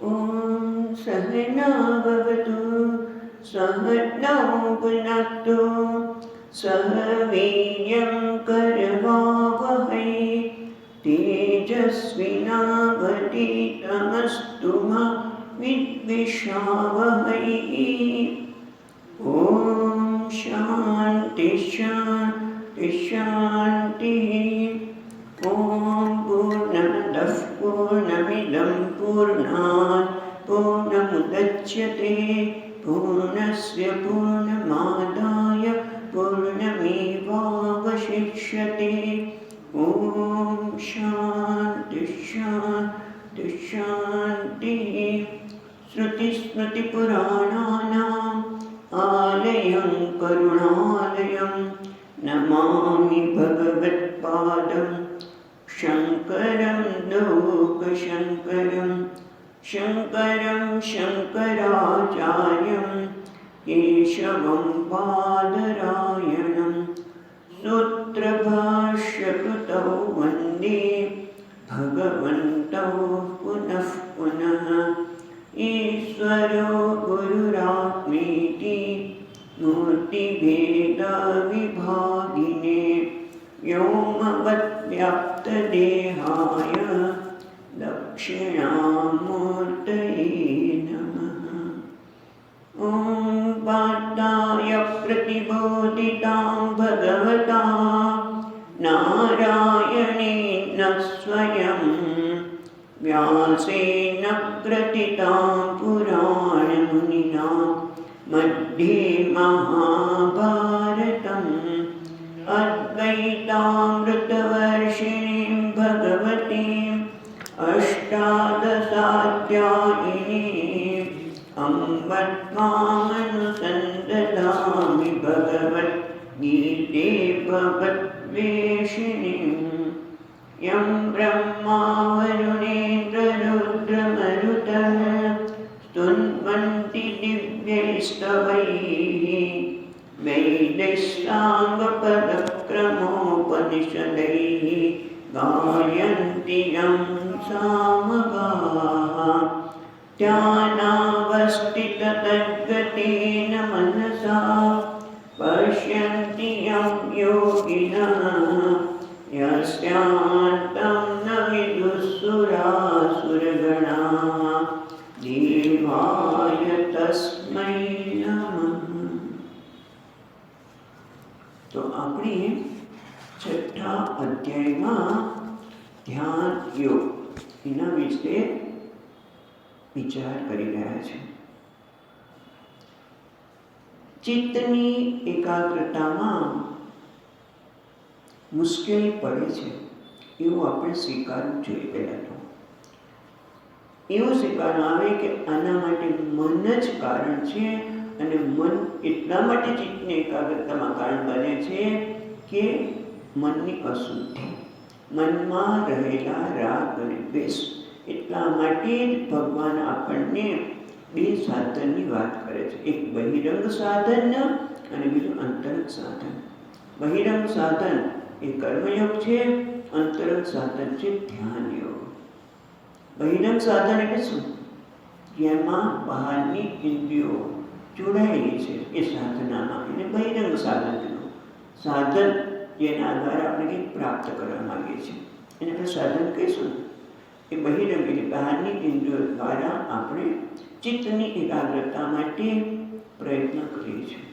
ॐ सहनाववतु सहनौ भुनक्तु सह वीर्यं करवावहै तेजस्विनावतीतमस्तु मा विद्विषावहै। ॐ शान्ति शान्ति शान्तिः। ॐ पूर्णमदः पूर्णमिदं पूर्णात् पूर्णमुदच्यते पूर्णस्य पूर्णमादाय पूर्णमेवावशिष्यते। ॐ शान्ति शान्ति शान्तिः। श्रुतिस्मृतिपुराणानाम् आलयं करुणालयं नमामि भगवत्पादं शङ्करं लोकशङ्करं शङ्करं शङ्कराचार्यं केशवं बादरायणं सूत्रभाष्यकृतौ वन्दे भगवन्तौ पुनः पुनः। ईश्वरो गुरुरात्मेति मूर्तिभेदविभागिने व्योमवद्व्याप्तदेहाय दक्षिणामूर्तये नमः। ॐ वार्ताय प्रतिबोधितां भगवता नारायणेन स्वयं व्यासेन ग्रथितां पुराणमुनिना मध्ये महाभारतम् अद्वैतामृतवर्षिणीं भगवतीम् अष्टादशाध्यायिनीम् अम्ब त्वामनुसन्दधामि भगवद्गीते भगवद्वेषिणीम्। यं ब्रह्मा वरुणेन्द्ररुद्रमरुतः स्तुन्वन्ति दिव्यैस्तवैः वेदैः साङ्गपदक्रमोपनिषदैः गायन्ति यं सामगाः। ध्यानावस्थिततद्गतेन मनसा पश्यन्ति यं योगिनः यस्यान्तं न विदुःसुरासुरगणाः देवाय तस्मै नमः। तो આપણે છઠ્ઠા અધ્યાયમાં ધ્યાન યોગ એના વિશે વિચાર કરી રહ્યા છે। ચિત્તની એકાગ્રતામાં મુશ્કેલી પડે છે એવું આપણે સ્વીકારવું જોઈએ। પહેલાં તો એવું સ્વીકારવું આવે કે આના માટે મન જ કારણ છે અને મન એટલા માટે ચિત્તની એકાગ્રતામાં કારણ બને છે કે મનની અશુદ્ધિ, મનમાં રહેલા રાગ અને દ્વેષ, એટલા માટે જ ભગવાન આપણને બે સાધનની વાત કરે છે। એક બહિરંગ સાધન અને બીજું અંતરંગ સાધન। બહિરંગ સાધન એ કર્મયોગ છે, અંતરંગ સાધન છે ધ્યાન યોગ। બહિરંગ સાધન એટલે શું? જેમાં બહારની ઇન્દ્રિયો જોડાયેલી છે એ સાધનામાં એને બહિરંગ સાધન કહેવું। સાધન જેના દ્વારા આપણે કંઈક પ્રાપ્ત કરવા માંગીએ છીએ એને આપણે સાધન કહીશું। એ બહિરંગ એટલે બહારની ઇન્દ્રિયો દ્વારા આપણે ચિત્તની એકાગ્રતા માટે પ્રયત્ન કરીએ છીએ।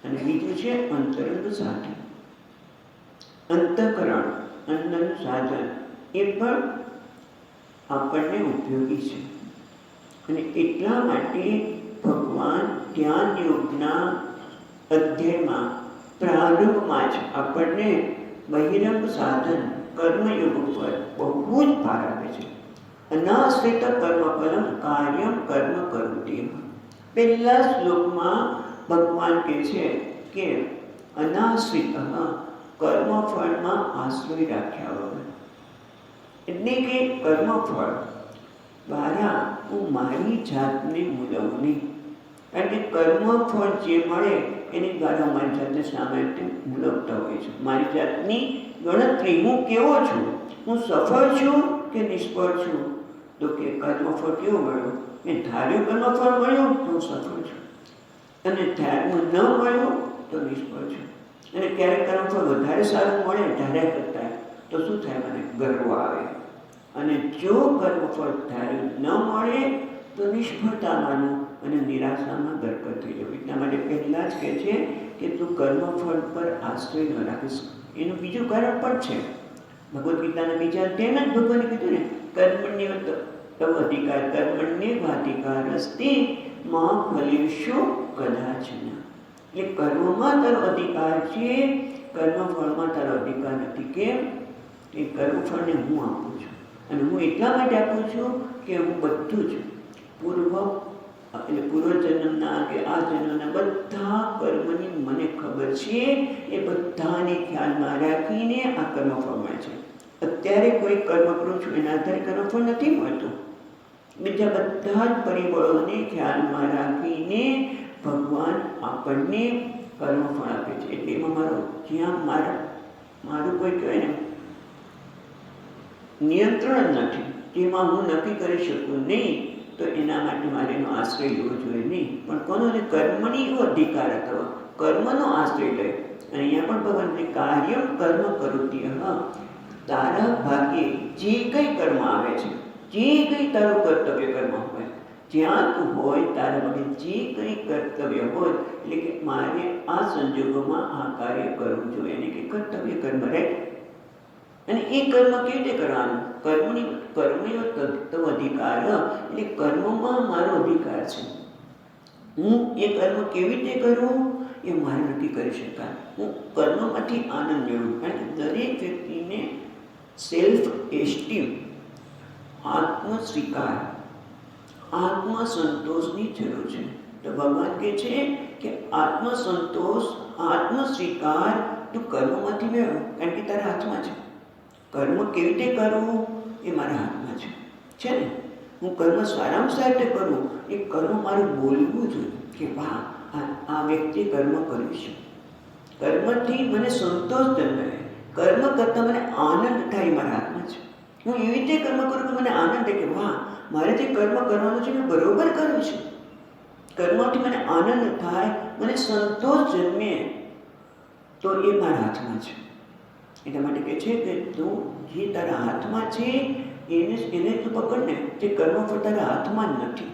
અને બીજું છે અંતરંગ સાધન, અંતઃકરણ અંદરનું સાધન, એ પણ આપણને ઉપયોગી છે। અને એટલા માટે ભગવાન ધ્યાન યોગના અધ્યાયમાં પ્રારંભમાં જ આપણને બહિરંગ સાધન કર્મયોગ ઉપર બહુ જ ભાર આપે છે। અનાશ્રિત કર્મફલમ કાર્યમ કર્મ કરોતિ। પહેલા શ્લોકમાં ભગવાન કહે છે કે અનાશ્રિત કર્મફળમાં આશ્રય રાખ્યા વગર, એટલે કે કર્મફળ દ્વારા હું મારી જાતને મૂલવું નહીં। કારણ કે કર્મફળ જે મળે એની દ્વારા મારી જાતને સામાન્ય મૂલવતા હોય છે। મારી જાતની ગણતરી, હું કેવો છું, હું સફળ છું કે નિષ્ફળ છું, તો કે કર્મફળ કેવું મળ્યું? મેં ધાર્યું કર્મફળ મળ્યું તો હું સફળ છું, અને ધાર્યું ન મળ્યું તો નિષ્ફળ છું. અને ક્યારેક કર્મફળ વધારે સારું મળે ધાર્યા કરતાં તો શું થાય? મને ગર્વ આવે. અને જો કર્મફળ ધાર્યું ન મળે તો નિષ્ફળતા માનવું અને નિરાશામાં ગરકર થઈ જવું. એટલા માટે પહેલાં જ કહે છે કે તું કર્મફળ પર આશ્રય ન રાખીશ. એનું બીજું કારણ પણ છે. ભગવદ્ ગીતાના બીજા અધ્યાયમાં જ ભગવાને કીધું ને, કર્મણ્ય તવ અધિકાર કર્મણ્ય વાધિકાર અસ્તિ માં ફલેષુ કદાચન. એટલે કર્મમાં તારો અધિકાર છે, કર્મફળમાં તારો અધિકાર નથી. કેમ? એ કર્મફળને હું આપું છું, અને હું એટલા માટે આપું છું કે હું બધું જ પૂર્વજન્મના કે આ જન્મના બધા કર્મની મને ખબર છે. એ બધાને ખ્યાલમાં રાખીને આ કર્મફળ મળે છે. અત્યારે કોઈ કર્મ કરું છું એના આધારે કર્મફળ નથી મળતું. બીજા બધા જ પરિબળોને ખ્યાલમાં રાખીને ભગવાન આપણને કર્મફળ આપે છે. એટલે એમાં જ્યાં મારું કોઈ કહેવાય ને નિયંત્રણ જ નથી, જેમાં હું નક્કી કરી શકું નહીં, તો એના માટે મારે એનો આશ્રય લેવો જોઈએ નહીં. પણ કોનો? કર્મની એવો અધિકાર હતો, કર્મનો આશ્રય લે. અને અહીંયા પણ ભગવાન કાર્યમ કર્મ કરોતી તારા ભાગ્યે જે કંઈ કર્મ આવે છે, જે કંઈ તારું કર્તવ્ય કર્મ હોય, જ્યાં તું હોય તારા ભાગે જે કંઈ કર્તવ્ય હોય, એટલે કે મારે આ સંજોગોમાં આ કાર્ય કરવું જોઈએ, એને કે કર્તવ્ય કર્મ રાઈટ. અને એ કર્મ કેવી રીતે કરવાનું? કર્મની અધિકાર, એટલે કર્મમાં મારો અધિકાર છે. હું એ કર્મ કેવી રીતે કરું એ મારે નક્કી કરી શકાય. હું કર્મમાંથી આનંદ મેળવું. કારણ કે દરેક વ્યક્તિને સેલ્ફ એસ્ટીમ, આત્મસ્વીકાર, આત્મસંતોષની જરૂર છે. તો ભગવાન કહે છે કે આત્મસંતોષ, આત્મસ્વીકાર તું કર્મમાંથી મેળવ. કારણ કે તારા હાથમાં છે. કર્મ કેવી રીતે કરવું એ મારા હાથમાં છે ને. હું કર્મ સારામાં સારી રીતે કરું, એ કર્મ મારું બોલવું જોઈએ કે વાહ આ વ્યક્તિએ કર્મ કર્યું છે. કર્મથી મને સંતોષ જન્મે, કર્મ કરતાં મને આનંદ થાય, મારા હાથમાં છે. હું એવી રીતે કર્મ કરું કે મને આનંદ થાય કે વાહ મારે જે કર્મ કરવાનું છે મેં બરોબર કર્યું છે. કર્મથી મને આનંદ થાય, મને સંતોષ જન્મે, તો એ મારા હાથમાં છે. એટલા માટે કહે છે કે તું જે તારા હાથમાં છે એને તું પકડને. જે કર્મફળ તારા હાથમાં જ નથી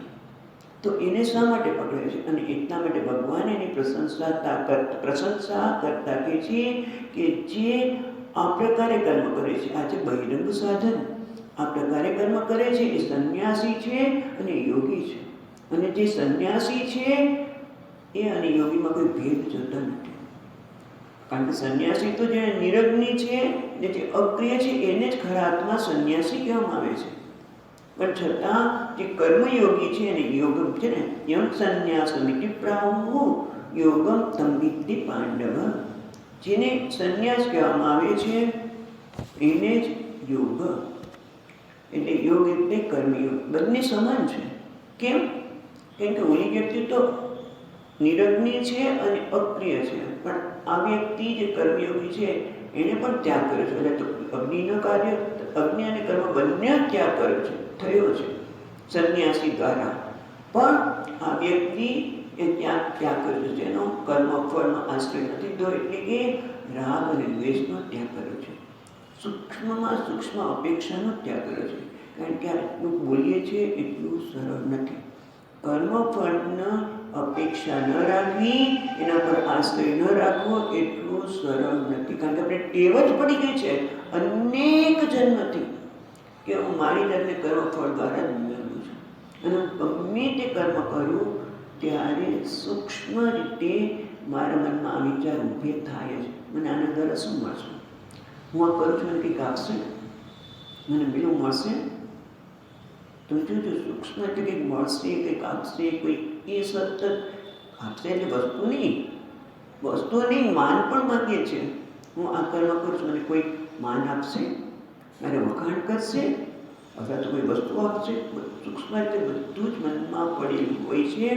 તો એને શા માટે પકડે છે? અને એટલા માટે ભગવાન એની પ્રશંસા કરતા કહે છે કે જે આ પ્રકારે કર્મ કરે છે, આ જે બહિરંગ સાધન આ પ્રકારે કર્મ કરે છે એ સંન્યાસી છે અને યોગી છે. અને જે સંન્યાસી છે એ અને યોગીમાં કોઈ ભેદ જોતા નથી. કારણ કે સંન્યાસી તો જે નિરગ્નિ છે ને જે અક્રિય છે એને જ ખરા આત્મા સંન્યાસી કહેવામાં આવે છે. પણ છતાં જે કર્મયોગી છે અને યોગમ છે ને, યમ સંન્યાસમિતિ પ્રાહુ યોગમ તમ વિદ્ધિ પાંડવ. જેને સંન્યાસ કહેવામાં આવે છે એને જ યોગ. એટલે યોગ એટલે કર્મયોગ બંને સમાન છે. કેમ? કેમ કે ઓલી વ્યક્તિ તો નિરગ્નિ છે અને અક્રિય છે, પણ આ વ્યક્તિ જે કર્મયોગી છે એને પણ ત્યાગ કર્યો છે. એટલે તો અગ્નિનો કાર્ય, અગ્નિ અને કર્મ બંને ત્યાગ કર્યો છે, થયો છે સંન્યાસી દ્વારા. પણ આ વ્યક્તિ એ ત્યાગ કર્યો છે જેનો કર્મફળનો આશ્રય નથી તો, એટલે કે રાગ અને દ્વેષનો ત્યાગ કર્યો છે. સૂક્ષ્મમાં સૂક્ષ્મ અપેક્ષાનો ત્યાગ કર્યો છે. કારણ કે આટલું બોલીએ છીએ એટલું સરળ નથી. કર્મફળના અપેક્ષા ન રાખવી, એના પર આશ્રય ન રાખવો એટલું સરળ નથી. કારણ કે આપણે ટેવ જ પડી ગઈ છે અનેક જન્મથી કે હું મારી જાતને કર્મફળ દ્વારા જ મેળવું છું. અને ગમે તે કર્મ કરું ત્યારે સૂક્ષ્મ રીતે મારા મનમાં આ વિચાર ઊભે થાય જ, મને આના દ્વારા શું મળશે? હું આ કરું છું મને કંઈક આપશે, મને પેલું મળશે. તો જોજો સૂક્ષ્મ એટલે કંઈક મળશે, કંઈક આપશે, કોઈ એ સતત આપશે એટલે વસ્તુ નહીં માન પણ માગીએ છીએ. હું આ કર્મ કરું છું, મને કોઈ માન આપશે, મારે વખાણ કરશે, અથવા તો કોઈ વસ્તુ આપશે. સૂક્ષ્મ રીતે બધું જ મનમાં પડેલું હોય છે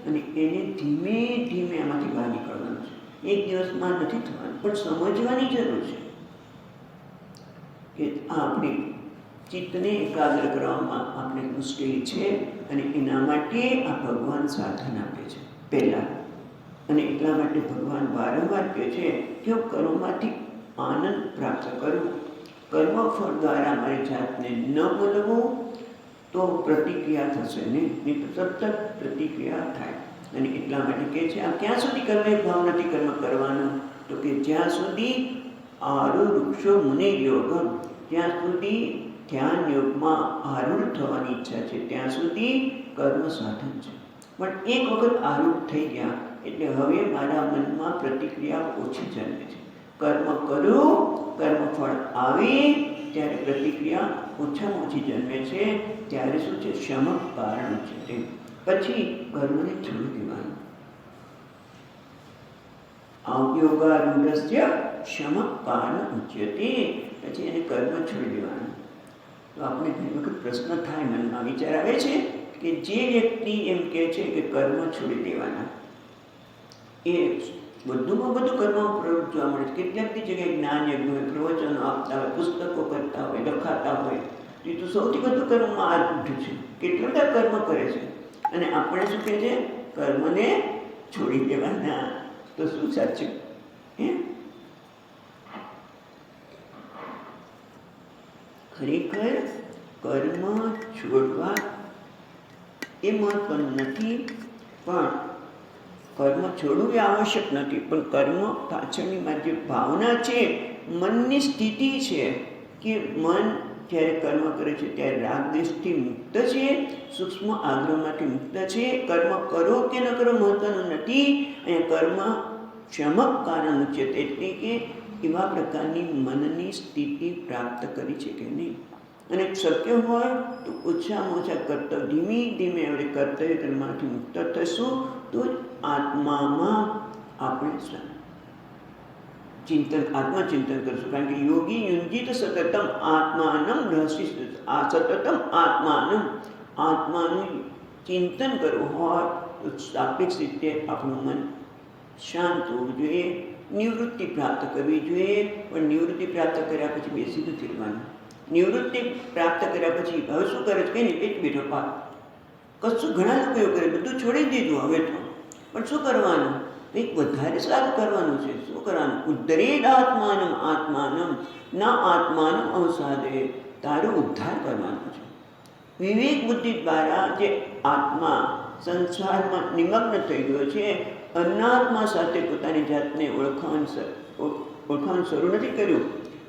અને એને ધીમે ધીમે આમાંથી બહાર નીકળવાનું છે. એક દિવસમાં નથી થવાનું, પણ સમજવાની જરૂર છે કે આ આપણી ચિત્તને એકાગ્ર કરવામાં આપણે મુશ્કેલી છે અને એના માટે આ ભગવાન સાધન આપે છે પહેલાં. અને એટલા માટે ભગવાન વારંવાર કહે છે કે હું કર્મમાંથી આનંદ પ્રાપ્ત કરું, કર્મફળ દ્વારા મારી જાતને ન બોલવું તો પ્રતિક્રિયા થશે નહીં તો સતત પ્રતિક્રિયા થાય. અને એટલા માટે કહે છે આ ક્યાં સુધી કર્મ ભાવ નથી કર્મ કરવાનું, તો કે જ્યાં સુધી આરુક્ષો મુનિ યોગમ, ત્યાં સુધી ધ્યાન યોગમાં આરૂઢ થવાની ઈચ્છા છે ત્યાં સુધી કર્મ સાધન છે. પણ એક વખત આરૂઢ થઈ ગયા એટલે હવે મારા મનમાં પ્રતિક્રિયા ઓછી જન્મે છે. કર્મ કરું, કર્મફળ આવે ત્યારે પ્રતિક્રિયા ઓછામાં ઓછી જન્મે છે. ત્યારે શું છે? શમક કારણ છે. તે પછી કર્મને છોડી દેવાનું. યોગારૂઢસ્ય શમક કારણ ઉચ્યતે, પછી એને કર્મ છોડી દેવાનું. તો આપણે ઘણી વખત પ્રશ્ન થાય, મનમાં વિચાર આવે છે કે જે વ્યક્તિ એમ કહે છે કે કર્મ છોડી દેવાના, એ બધુંમાં બધું કર્મમાં પ્રવૃત્તિ જોવા મળે છે. કેટલાક જગ્યાએ જ્ઞાન યજ્ઞ હોય, પ્રવચનો આપતા હોય, પુસ્તકો કરતા હોય, લખાતા હોય, એ તો સૌથી વધુ કર્મમાં આરૂઢ છે. કેટલા બધા કર્મ કરે છે અને આપણે શું કહે છે? કર્મને છોડી દેવાના. તો શું સાચું? ખરેખર કર્મ છોડવા એ મહત્વનું નથી, પણ કર્મ છોડવું એ આવશ્યક નથી, પણ કર્મ પાછળની જે ભાવના છે, મનની સ્થિતિ છે કે મન જ્યારે કર્મ કરે છે ત્યારે રાગ દ્વેષથી મુક્ત છે, સૂક્ષ્મ આગ્રહમાંથી મુક્ત છે. કર્મ કરો કે ન કરો મહત્વનું નથી. અહીંયા કર્મ શમક કારણ છે, એટલે કે એવા પ્રકારની મનની સ્થિતિ પ્રાપ્ત કરી છે કે નહીં. અને શક્ય હોય તો ઓછામાં ઓછા કર્તવ્ય ધીમે ધીમે આપણે કર્તવ્ય કર્મમાંથી મુક્ત થશું તો જ આત્મામાં આપણે આત્મચિંતન કરશું. કારણ કે યોગી યુંજિત સતતમ આત્માનમ રહસ્ય, આ સતતમ આત્માનું ચિંતન કરવું હોય તો સાપેક્ષ રીતે આપણું મન શાંત હોવું જોઈએ, નિવૃત્તિ પ્રાપ્ત કરવી જોઈએ. પણ નિવૃત્તિ પ્રાપ્ત કર્યા પછી બેસી નથી રહેવાનું. નિવૃત્તિ પ્રાપ્ત કર્યા પછી હવે શું કરે છે? કંઈ નહીં, બેઠો પાક કશું. ઘણા લોકો એવું કરે, બધું છોડી દીધું હવે તો, પણ શું કરવાનું? કંઈક વધારે સારું કરવાનું છે. શું કરવાનું? ઉદ્ધરેદ આત્માનમ ના આત્માનમ અવસાદે, તારો ઉદ્ધાર કરવાનો છે. વિવેક બુદ્ધિ દ્વારા જે આત્મા સંસારમાં નિમગ્ન થઈ ગયો છે, અનાત્મા સાથે પોતાની જાતને ઓળખાણ શરૂ નથી કર્યું,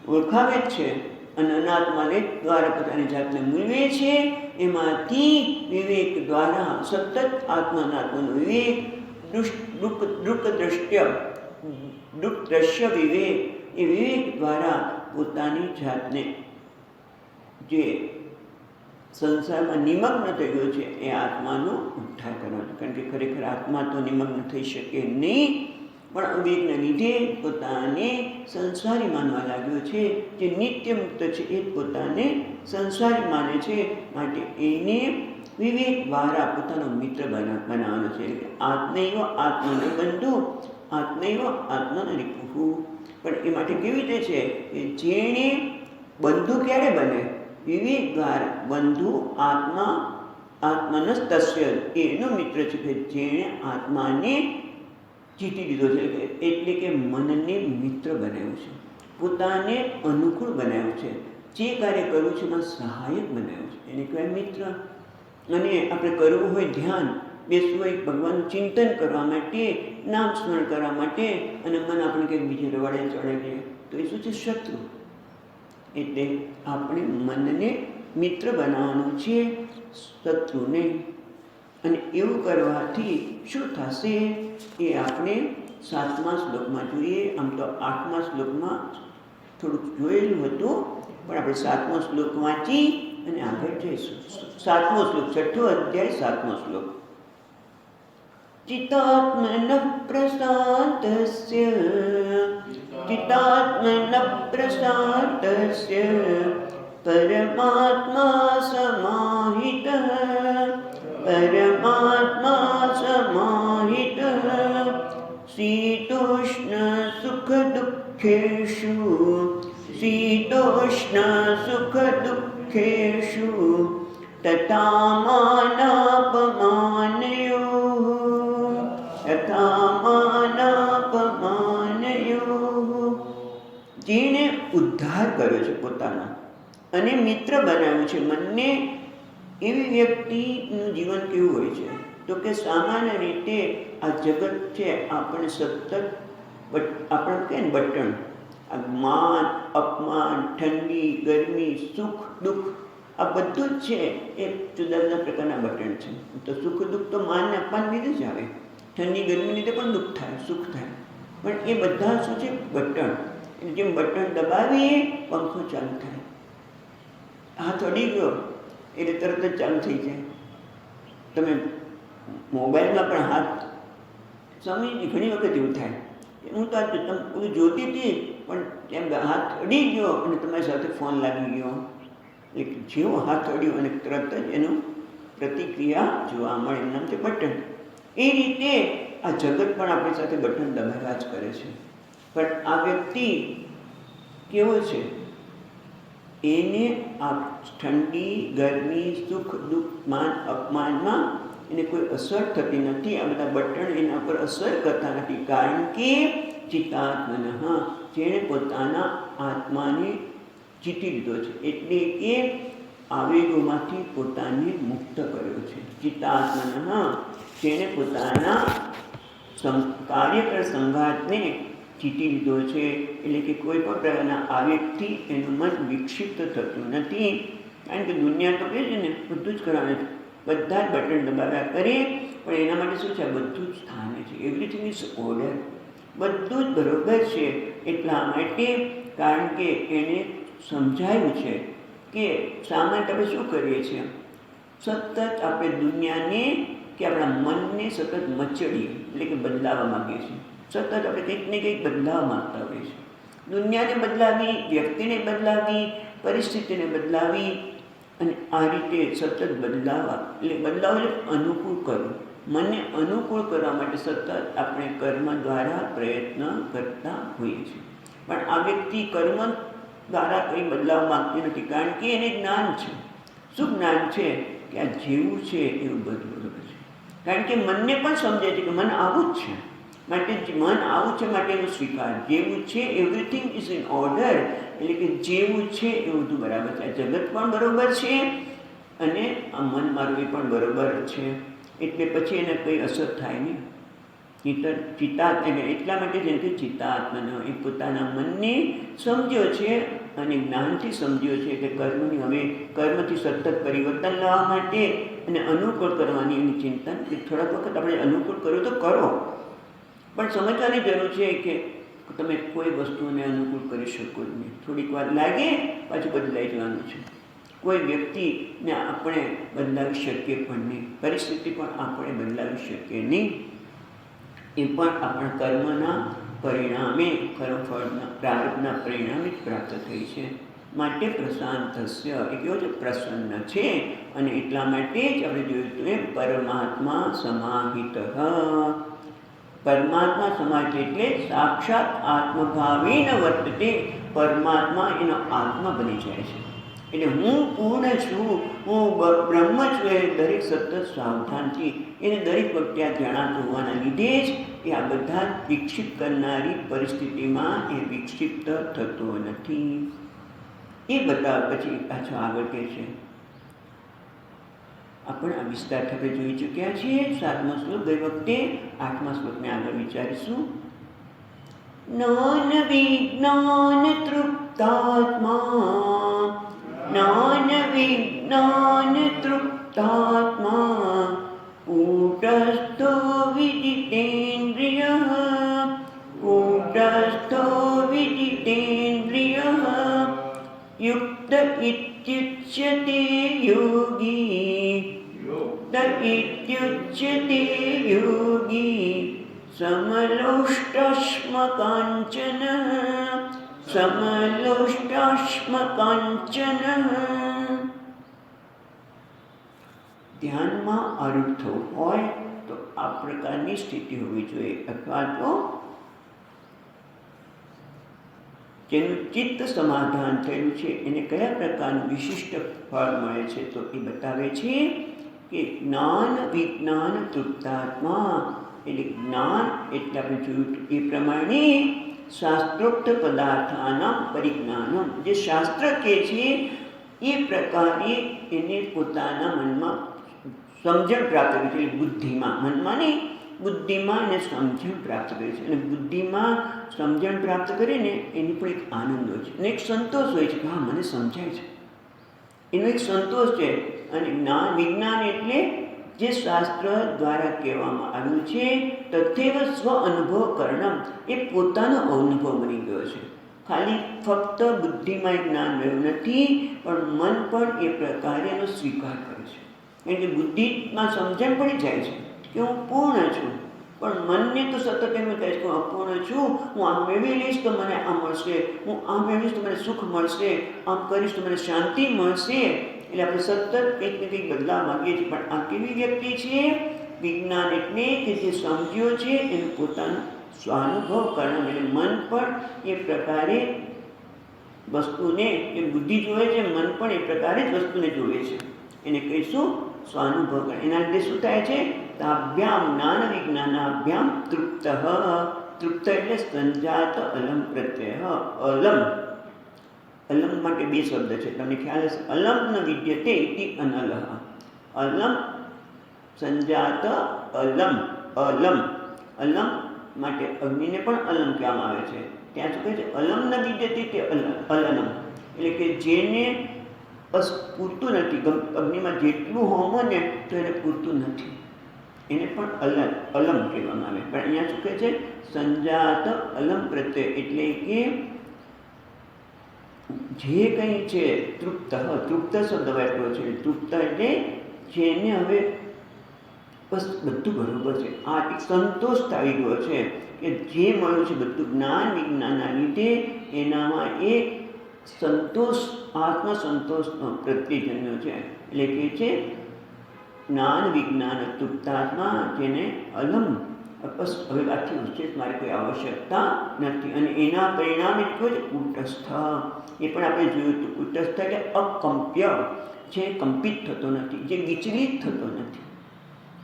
ઓળખાવે જ છે અને અનાત્માને દ્વારા પોતાની જાતને મૂલવે છે. એમાંથી વિવેક દ્વારા સતત આત્માનાત્માનો વિવેક, દૃશ્ય વિવેક, એ વિવેક દ્વારા પોતાની જાતને જે સંસારમાં નિમગ્ન થઈ ગયો છે એ આત્માનો ઉદ્ધાર કરવાનો. કારણ કે ખરેખર આત્મા તો નિમગ્ન થઈ શકે નહીં, પણ અવિવેકને લીધે પોતાને સંસારી માનવા લાગ્યો છે. જે નિત્ય મુક્ત છે એ પોતાને સંસારી માને છે, માટે એને વિવેક દ્વારા પોતાનો મિત્ર બનાવવાનો છે. આત્મૈવ આત્મનો બંધુ, આત્મૈવ આત્મનો રિપુઃ. પણ એ માટે કેવી રીતે છે કે જેણે બંધુ ક્યારે બને? વિવેક દ્વારા. બંધુ આત્મનસ્તસ્ય, એનો મિત્ર છે કે જેણે આત્માને જીતી લીધો છે, એટલે કે મનને મિત્ર બનાવ્યું છે, પોતાને અનુકૂળ બનાવ્યું છે, જે કાર્ય કરવું છે એમાં સહાયક બનાવ્યું છે, એને કહેવાય મિત્ર. અને આપણે કરવું હોય ધ્યાન, બેસવું હોય ભગવાનનું ચિંતન કરવા માટે, નામ સ્મરણ કરવા માટે, અને મન આપણે કંઈક બીજે રવાડે ચડાવીએ તો એ શું છે? શત્રુ. એટલે આપણે મનને મિત્ર બનાવવાનું છે, શત્રુને. અને એવું કરવાથી શું થશે એ આપણે 7મા શ્લોકમાં જોઈએ. આમ તો 8મા શ્લોકમાં થોડુંક જોયેલું હતું, પણ આપણે 7મો શ્લોક વાંચી અને આગળ જઈશું. 7મો શ્લોક, 6ઠ્ઠો અધ્યાય, 7મો શ્લોક. ચિત્તાત્મન પ્રશાંતસ્ય પરમાત્મા સમાહિતઃ શીતોષ્ણ સુખ દુઃખેષુ દુઃખેષુ તથા માનાપમાનયોઃ તથા માનાપમાનયોઃ. જેણે ઉદ્ધાર કર્યો છે પોતાનો અને મિત્ર બનાવ્યું છે મનને, એવી વ્યક્તિનું જીવન કેવું હોય છે? તો કે સામાન્ય રીતે આ જગત છે આપણે સતત આપણે કહે ને બટન, આ માન અપમાન, ઠંડી ગરમી, સુખ દુઃખ, આ બધું જ છે એ જુદા જુદા પ્રકારના બટન છે. તો સુખ દુઃખ તો માન ને અપમાન લીધે જ આવે, ઠંડી ગરમી લીધે પણ દુઃખ થાય સુખ થાય, પણ એ બધા શું છે? બટન. જેમ બટન દબાવીએ પંખો ચાલુ થાય, હાથ અડી ગયો એટલે તરત જ ચાલુ થઈ જાય. તમે મોબાઈલમાં પણ હાથ સમય ઘણી વખત એવું થાય, હું તો બધું જોતી હતી પણ એમ હાથ અડી ગયો અને તમારી સાથે ફોન લાગી ગયો. એટલે જેવો હાથ અડ્યો અને તરત જ એનું પ્રતિક્રિયા જોવા મળે, એમ નામ છે બટન. એ રીતે આ જગત પણ આપણી સાથે બટન દબાવ્યા જ કરે છે. પણ આ વ્યક્તિ કેવો છે? એને આ ઠંડી ગરમી સુખ દુઃખ માન અપમાનમાં એને કોઈ અસર થતી નથી. આ બધા બટન એના પર અસર કરતા નથી, કારણ કે ચિત્તાત્મનઃ, જેણે પોતાના આત્માને જીતી લીધો છે, એટલે કે આવેગોમાંથી પોતાને મુક્ત કર્યો છે. ચિત્તાત્મનઃ, જેણે પોતાના કાર્યકર સંઘાતને જીતી લીધો છે, એટલે કે કોઈ પણ પ્રકારના આવેગથી એનું મન વિક્ષિપ્ત થતું નથી. કારણ કે દુનિયા તો કહે છે ને બધું જ કરવાનું છે, બધા જ બટન દબાવ્યા કરે, પણ એના માટે શું છે? બધું જ સ્થાને છે, એવરીથિંગ ઇઝ ઓર્ડર, બધું જ બરોબર છે. એટલા માટે કારણ કે એને સમજાયું છે કે સામાન્ય આપણે શું કરીએ છીએ? સતત આપણે દુનિયાને કે આપણા મનને સતત મચડીએ, એટલે કે બદલાવવા માગીએ છીએ. સતત આપણે કંઈક ને કંઈક બદલાવવા માગતા હોઈએ છીએ. દુનિયાને બદલાવી, વ્યક્તિને બદલાવી, પરિસ્થિતિને બદલાવી, અને આ રીતે સતત બદલાવા, એટલે બદલાવ એટલે અનુકૂળ કરવું. મનને અનુકૂળ કરવા માટે સતત આપણે કર્મ દ્વારા પ્રયત્ન કરતા હોઈએ છીએ. પણ આ વ્યક્તિ કર્મ દ્વારા કંઈ બદલાવ માગતી નથી, કારણ કે એને જ્ઞાન છે. શું જ્ઞાન છે? કે આ જેવું છે એવું બધું બરોબર છે. કારણ કે મનને પણ સમજે છે કે મન આવું જ છે, માટે મન આવું છે માટે એનું સ્વીકાર, જેવું છે એવરીથિંગ ઇઝ ઇન ઓર્ડર, એટલે કે જેવું છે એવું બધું બરાબર છે. આ જગત પણ બરોબર છે અને આ મન મારું એ પણ બરોબર છે, એટલે પછી એને કંઈ અસર થાય નહીં. એટલા માટે જેમ કે ચિત્તાત્મનો, એ પોતાના મનને સમજ્યો છે અને જ્ઞાનથી સમજ્યો છે કે કર્મની હવે કર્મથી સતત પરિવર્તન લાવવા માટે અને અનુકૂળ કરવાની એની ચિંતન. થોડાક વખત આપણે અનુકૂળ કર્યું તો કરો, પણ સમજવાની જરૂર છે કે તમે કોઈ વસ્તુને અનુકૂળ કરી શકો જ નહીં. થોડીક વાર લાગે પાછું બદલાઈ જવાનું છે. કોઈ વ્યક્તિને આપણે બદલાવી શકીએ પણ નહીં, પરિસ્થિતિ પણ આપણે બદલાવી શકીએ નહીં. એ પણ આપણા કર્મના પરિણામે, કર્મફળના પ્રારબ્ધના પરિણામે જ પ્રાપ્ત થઈ છે. માટે પ્રશાંતસ્ય, એ કેવો છે? પ્રસન્ન છે. અને એટલા માટે જ આપણે જોયું હતું એમ પરમાત્મા સમાહિત. પરમાત્મા સમાહિત એટલે સાક્ષાત આત્મભાવેન વર્તતે, પરમાત્મા એનો આત્મા બની જાય છે. એટલે હું પૂર્ણ છું, હું બ્રહ્મ છું, એ દરેક સતત સાવધાનથી એને દરેક વખતે આ જણાતું હોવાના લીધે જ એ આ બધા વિક્ષિપ કરનારી પરિસ્થિતિમાં એ વિક્ષિપ્ત થતો નથી. એ બતાવ પછી પાછો આગળ કહે છે. આપણે આ વિસ્તારથી આપણે જોઈ ચૂક્યા છીએ 7મો શ્લોક ગઈ વખતે. 8મા શ્લોકને આગળ વિચારીશું. જ્ઞાન વિજ્ઞાન તૃપ્તાત્મા, જ્ઞાન વિજ્ઞાન તૃપ્તાત્મા, કૂટસ્થો વિજિતેન્દ્રિયઃ, કૂટસ્થો વિજિતેન્દ્રિયઃ, યુક્ત ઇત્યુચ્યતે યોગી, યુક્ત ઇત્યુચ્યતે યોગી, સમલોષ્ટાશ્મકાંચન, સમલોષ્ટાશ્મકાંચન. ધ્યાનમાં આરૂઢ થવું હોય તો આ પ્રકારની સ્થિતિ હોવી જોઈએ, અથવા તો જેનું ચિત્ત સમાધાન થયેલું છે એને કયા પ્રકારનું વિશિષ્ટ ફળ મળે છે, તો એ બતાવે છે કે જ્ઞાન વિજ્ઞાન તૃપ્તાત્મા, એટલે જ્ઞાન એટલે આપણે જોયું એ પ્રમાણે શાસ્ત્રોક્ત પદાર્થાનાં પરિજ્ઞાનમ, જે શાસ્ત્ર કહે છે એ પ્રકારે એને પોતાના મનમાં સમજણ પ્રાપ્ત કરે છે. બુદ્ધિમાં, મનમાં નહીં, બુદ્ધિમાં એને સમજણ પ્રાપ્ત કરે છે. અને બુદ્ધિમાં સમજણ પ્રાપ્ત કરીને એની પણ એક આનંદ હોય છે અને એક સંતોષ હોય છે કે હા મને સમજાય છે, એનો એક સંતોષ છે. અને જ્ઞાન વિજ્ઞાન એટલે જે શાસ્ત્ર દ્વારા કહેવામાં આવ્યું છે તથૈવ સ્વ અનુભવ કર્ણમ, એ પોતાનો અનુભવ બની ગયો છે. ખાલી ફક્ત બુદ્ધિમાં જ્ઞાન રહ્યું નથી, પણ મન પણ એ પ્રકારે એનો સ્વીકાર કરે છે. એટલે બુદ્ધિમાં સમજણ પડી જાય છે કે હું પૂર્ણ છું, પણ મનને તો સતત એમ કહે છે કે હું અપૂર્ણ છું, હું આમ મેળવી લઈશ તો મને આ મળશે, હું આમ મેળવીશ તો મને સુખ મળશે, આમ કરીશ તો મને શાંતિ મળશે. એટલે આપણે સતત કંઈક ને કંઈક બદલાવ માગીએ છીએ. પણ આ કેવી વ્યક્તિ છે? વિજ્ઞાન એટલે કે જે સમજ્યો છે એનું પોતાનું સ્વાનુભવ કરવું. એટલે મન પણ એ પ્રકારે વસ્તુને, એ બુદ્ધિ જોવે છે, મન પણ એ પ્રકારે જ વસ્તુને જોવે છે. એને કહીશું સ્વાનુભવ કરે. એના લીધે શું થાય છે? તાભ્યામ જ્ઞાન વિજ્ઞાનાભ્યામ તૃપ્ત. તૃપ્ત એટલે સંજાત અલમ પ્રત્યય. અલમ, અલમ માટે બે શબ્દ છે, તમને ખ્યાલ હશે. અલમ ન વિદ્યતે ઇતિ અનલહ. અલમ સંજાત અલમ. અલમ, અલમ માટે અગ્નિને પણ અલમ કહેવામાં આવે છે. ત્યાં શું કહે છે? અલમ ન વિદ્યતે તે અલનમ, એટલે કે જેને બસ પૂરતું નથી, અગ્નિમાં જેટલું હોમો ને તો એને પૂરતું નથી, એને પણ અલમ કહેવામાં આવે. પણ અહીંયા શું કહે છે? સંજાત અલમ પ્રત્યય, એટલે કે જે કંઈ છે તૃપ્ત. તૃપ્ત શબ્દ વાપર્યો છે. તૃપ્ત એટલે જેને હવે બસ બધું બરોબર છે, આ એક સંતોષ આવી ગયો છે કે જે મળ્યું છે બધું જ્ઞાન વિજ્ઞાનના લીધે એનામાં એક સંતોષ, આત્મસંતોષનો પ્રત્યે જન્મ્યો છે. એટલે કે છે જ્ઞાન વિજ્ઞાન તૃપ્તાત્મા, જેને અલમ, બસ હવે આથી વિશેષ મારી કોઈ આવશ્યકતા નથી. અને એના પરિણામે કહ્યું છે કુટસ્થ. એ પણ આપણે જોયું હતું. કુટસ્થ એટલે અકંપ્ય, જે કંપિત થતો નથી, જે વિચલિત થતો નથી.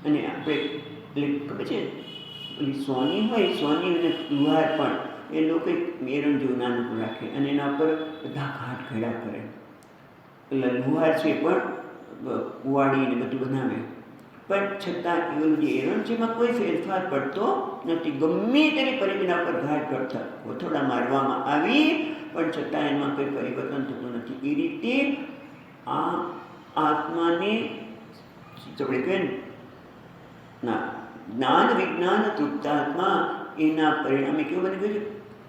અને આપણે એટલે ખબર છે પેલી સોની હોય, સોની અને લુહાર પણ એ લોકો એક મેરણ જેવું નાનું રાખે અને એના પર બધા ઘાટ ઘડા કરે. એટલે લુહાર છે પણ કુવાડીને બધું બનાવે, પણ છતાં એવું જે એરણ છે એમાં કોઈ ફેરફાર પડતો નથી. ગમે તેની પરિબળના પર ઘાટ ઘડતા કોથળા મારવામાં આવી પણ છતાં એમાં કોઈ પરિવર્તન થતું નથી. એ રીતે આ આત્માને આપણે કહીએ ના જ્ઞાન વિજ્ઞાન તૃપ્તાત્મા, એના પરિણામે કેવું બની ગયું છે?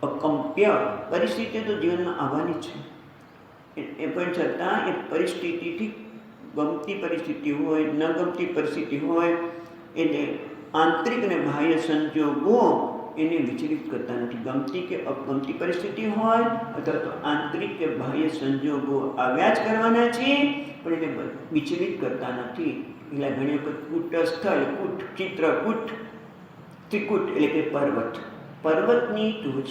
અકંપ્ય. પરિસ્થિતિ તો જીવનમાં આવવાની છે, એ પણ છતાં એ પરિસ્થિતિથી, ગમતી પરિસ્થિતિ હોય, ન ગમતી પરિસ્થિતિ હોય, એટલે આંતરિક અને બાહ્ય સંજોગો એને વિચલિત કરતા નથી. ગમતી કે અગમતી પરિસ્થિતિ હોય અથવા તો આંતરિક કે બાહ્ય સંજોગો આવ્યા જ કરવાના છે, પણ એને વિચલિત કરતા નથી. એટલે ઘણી વખત કુટસ્થ, કુટ, ચિત્રકૂટ, ત્રિકૂટ એટલે કે પર્વત, પર્વતની ટોચ,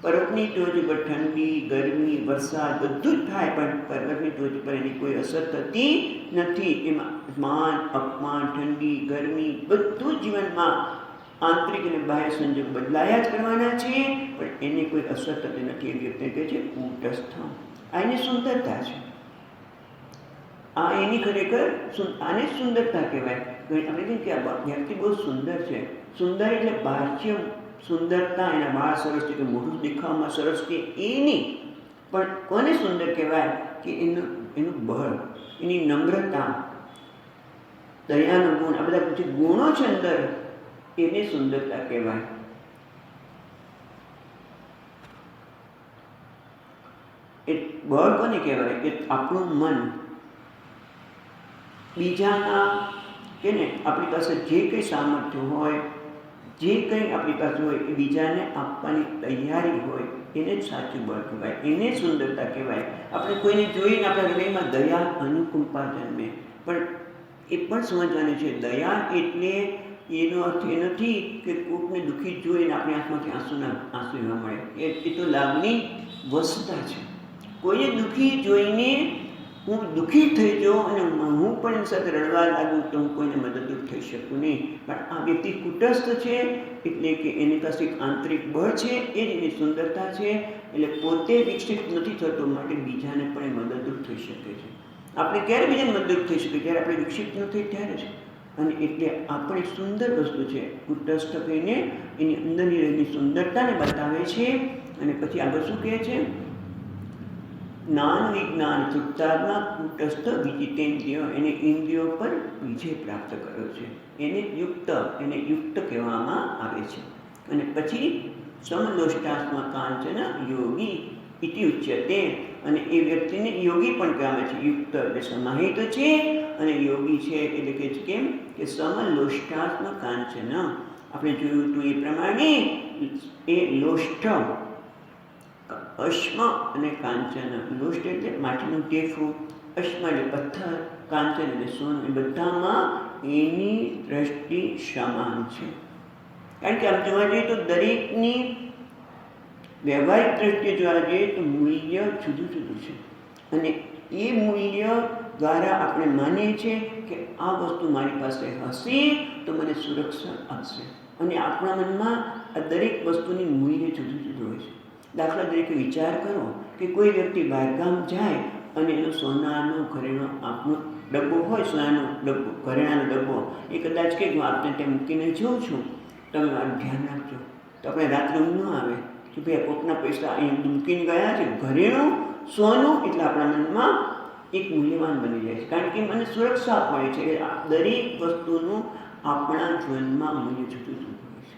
પર્વતની ટોચ પર ઠંડી, ગરમી, વરસાદ બધું જ થાય, પણ પર્વતની ટોચ પર એની કોઈ અસર થતી નથી. એમાં માન, અપમાન, ઠંડી, ગરમી બધું જીવનમાં આંતરિક અને બાહ્ય સંજોગ બદલાયા જ કરવાના છે, પણ એની કોઈ અસર થતી નથી. એ વ્યક્તિ કહે છે કુટસ્થ. આ એની સુંદરતા છે. આ એની ખરેખર આને સુંદરતા કહેવાય. આપણે કહીએ કે આ વ્યક્તિ બહુ સુંદર છે. સુંદર એટલે બાહ્ય સુંદરતા, એના વાળ સરસ છે કે મોઢું દેખાવામાં સરસ કે એ નહીં, પણ કોને સુંદર કહેવાય? કે એનું બળ, એની નમ્રતા, દયાનો ગુણ, આ બધા જે ગુણો છે અંદર, એને સુંદરતા કહેવાય. એ બળ કોને કહેવાય? કે આપણું મન બીજાના કે ને આપણી પાસે જે કંઈ સામર્થ્ય હોય, જે કંઈ આપણી પાસે હોય એ બીજાને આપવાની તૈયારી હોય, એને જ સાચું બળ કહેવાય, એને સુંદરતા કહેવાય. આપણે કોઈને જોઈને આપણા હૃદયમાં દયા, અનુકંપા જન્મે. પણ એ પણ સમજવાનું છે, દયા એટલે એનો અર્થ એ નથી કે કોકને દુઃખી જોઈને આપણે આંખમાંથી આંસુ એવા મળે. એ તો લાગણી વસતા છે. કોઈને દુઃખી જોઈને હું દુઃખી થઈ જાઉં અને હું પણ એની સાથે રડવા લાગું તો હું કોઈને મદદરૂપ થઈ શકું નહીં. પણ આ વ્યક્તિ કુટસ્થ છે, એટલે કે એની પાસે એક આંતરિક બળ છે, એ જ એની સુંદરતા છે. એટલે પોતે વિકસિત નથી થતો, માટે બીજાને પણ એ મદદરૂપ થઈ શકે છે. આપણે ક્યારે બીજાને મદદરૂપ થઈ શકીએ? જ્યારે આપણે વિકસિત ન થઈ ત્યારે જ. અને એટલે આપણે સુંદર વસ્તુ છે. કુટસ્થ કહીને એની અંદરની રહેલી સુંદરતાને બતાવે છે. અને પછી આગળ શું કહે છે? જ્ઞાન વિજ્ઞાન ચુક્તાત્મા કુટસ્થ વિજિતેન્દ્રિય, એને ઇન્દ્રિયો પર વિજય પ્રાપ્ત કર્યો છે. એને યુક્ત કહેવામાં આવે છે. અને પછી સમલોષ્ટાસ્મ કાંચન યોગી ઇતિ ઉચ્યતે, અને એ વ્યક્તિને યોગી પણ કહેવામાં છે. યુક્ત એટલે સમાહિત છે, અને યોગી છે એટલે કે કેમ કે સમલોષ્ટાસ્મ કાંચન. આપણે જોયું હતું એ પ્રમાણે એ લોષ્ઠ, અશ્મ અને કાંચન. લોષ્ઠ એટલે માટીનું ટેફું, અશ્મ એટલે પથ્થર, કાંચન એટલે સોનું. એ બધામાં એની દ્રષ્ટિ સમાન છે. કારણ કે આમ જોવા જઈએ તો દરેકની વ્યવહારિક દ્રષ્ટિએ જોવા જઈએ તો મૂલ્ય જુદું જુદું છે. અને એ મૂલ્ય દ્વારા આપણે માનીએ છીએ કે આ વસ્તુ મારી પાસે હશે તો મને સુરક્ષા આપશે. અને આપણા મનમાં આ દરેક વસ્તુની મૂલ્ય જુદું જુદું હોય છે. દાખલા તરીકે વિચાર કરો કે કોઈ વ્યક્તિ બહારગામ જાય અને એનો સોનાનો ઘરેણો આપણો ડબ્બો હોય, સોનાનો ડબ્બો, ઘરેણાનો ડબ્બો, એ કદાચ કે હું આપને ત્યાં મૂકીને જાઉં છું, તમે મારું ધ્યાન રાખજો. તો આપણે રાત્રે ઊંઘ ન આવે કે ભાઈ કોકના પૈસા અહીં મૂકીને ગયા છે. ઘરેણું, સોનું એટલે આપણા મનમાં એક મૂલ્યવાન બની જાય છે, કારણ કે મને સુરક્ષા મળે છે. દરેક વસ્તુનું આપણા જીવનમાં મૂલ્ય જુદું જુદું હોય છે.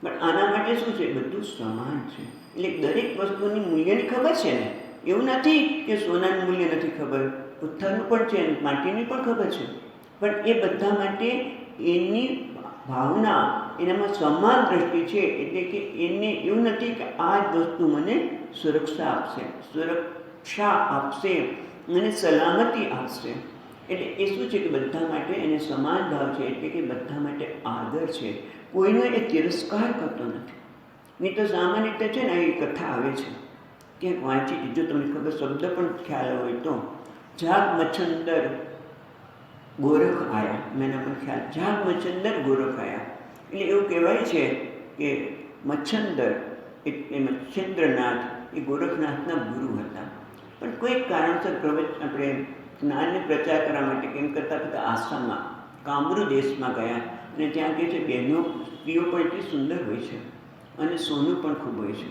પણ આના માટે શું છે? બધું સમાન છે. એટલે દરેક વસ્તુની મૂલ્યની ખબર છે ને. એવું નથી કે સોનાનું મૂલ્ય નથી ખબર, પથ્થરનું પણ છે, માટીની પણ ખબર છે. પણ એ બધા માટે એની ભાવના, એનામાં સમાન દ્રષ્ટિ છે. એટલે કે એને એવું નથી કે આ જ વસ્તુ મને સુરક્ષા આપશે, મને સલામતી આપશે. એટલે એ શું છે કે બધા માટે એને સમાન ભાવ છે. એટલે કે બધા માટે આદર છે. કોઈનો એ તિરસ્કાર કરતો નથી. નહીં તો સામાન્ય રીતે છે ને એ કથા આવે છે ક્યાંક વાંચી, જો તમને ખબર શબ્દ પણ ખ્યાલ હોય તો, જાગ મચ્છંદર ગોરખ આયા. મેં પણ ખ્યાલ, જાગ મચ્છંદર ગોરખ આયા. એટલે એવું કહેવાય છે કે મચ્છંદર એટલે મચ્છેન્દ્રનાથ એ ગોરખનાથના ગુરુ હતા. પણ કોઈક કારણસર આપણે જ્ઞાનને પ્રચાર કરવા માટે કેમ કરતાં આસામમાં કામરૂ દેશમાં ગયા. અને ત્યાં કહે છે બહેનો, સ્ત્રીઓ પણ એટલી સુંદર હોય છે અને સોનું પણ ખૂબ હોય છે.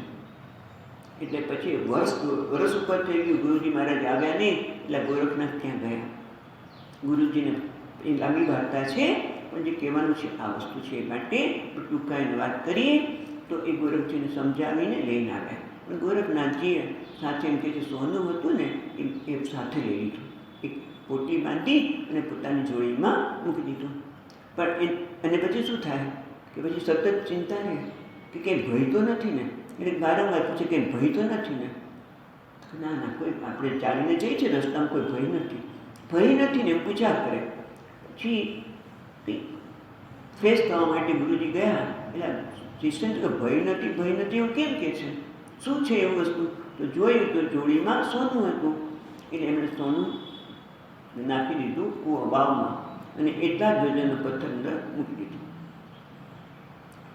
એટલે પછી વર્ષ ઉપર થઈ ગયું, ગુરુજી મહારાજ આવ્યા નહીં. એટલે ગોરખનાથ ત્યાં ગયા. ગુરુજીને એ લાંબી વાર્તા છે, પણ જે કહેવાનું છે આ વસ્તુ છે. એ માટે ટૂંકાઈને વાત કરીએ તો એ ગોરખજીને સમજાવીને લઈને આવ્યા. પણ ગોરખનાથજીએ સાથે એમ કહે છે સોનું હતું ને એ સાથે લઈ લીધું. એક પોટલી બાંધી અને પોતાની જોડીમાં મૂકી દીધું. પણ અને પછી શું થાય કે પછી સતત ચિંતા રહે કે કંઈ ભય તો નથી ને. એટલે વારંવાર પૂછે કે ભય તો નથી ને. ના ના, કોઈ આપણે ચાલીને જઈએ છીએ રસ્તામાં, કોઈ ભય નથી ને એમ પૂછ્યા કરે. પછી ફ્રેશ થવા માટે ગુરુજી ગયા. એટલે શિષ્યને કે ભય નથી એવું કેમ કે છે? શું છે એવું વસ્તુ? તો જોયું તો જોડીમાં સોનું હતું. એટલે એમણે સોનું નાખી દીધું વાવમાં, અને એટલા જ વજનનો પથ્થર અંદર મૂકી દીધું.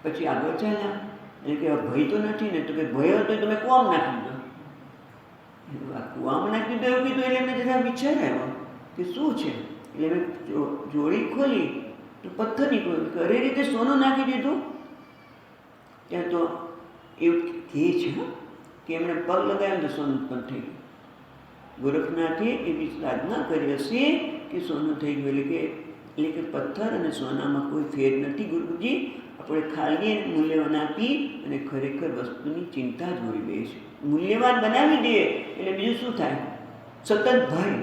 પછી આગળ ચાલ્યા. એટલે કે ભય તો નથી ને. તો કે ભય હતો તમે કૂવામાં નાખી દીધો. કૂવામાં નાખી દીધો એવું કીધું. એટલે એમને જરા વિચાર આવ્યો કે શું છે. એટલે મેં જોડી ખોલી તો પથ્થર નીકળ્યો. ખરી રીતે સોનું નાખી દીધું. ત્યાં તો એવું કહે છે કે એમણે પગ લગાવ્યો તો સોનું ઉત્પન્ન થઈ ગયું. ગોરખનાથે એવી સાધના કરી હશે કે સોનું થઈ ગયું. એટલે કે પથ્થર અને સોનામાં કોઈ ફેર નથી. ગુરુજી આપણે ખાલી મૂલ્યવાન આપી અને ખરેખર વસ્તુની ચિંતા જોડી દઈએ છીએ. મૂલ્યવાન બનાવી દઈએ એટલે બીજું શું થાય? સતત ભય,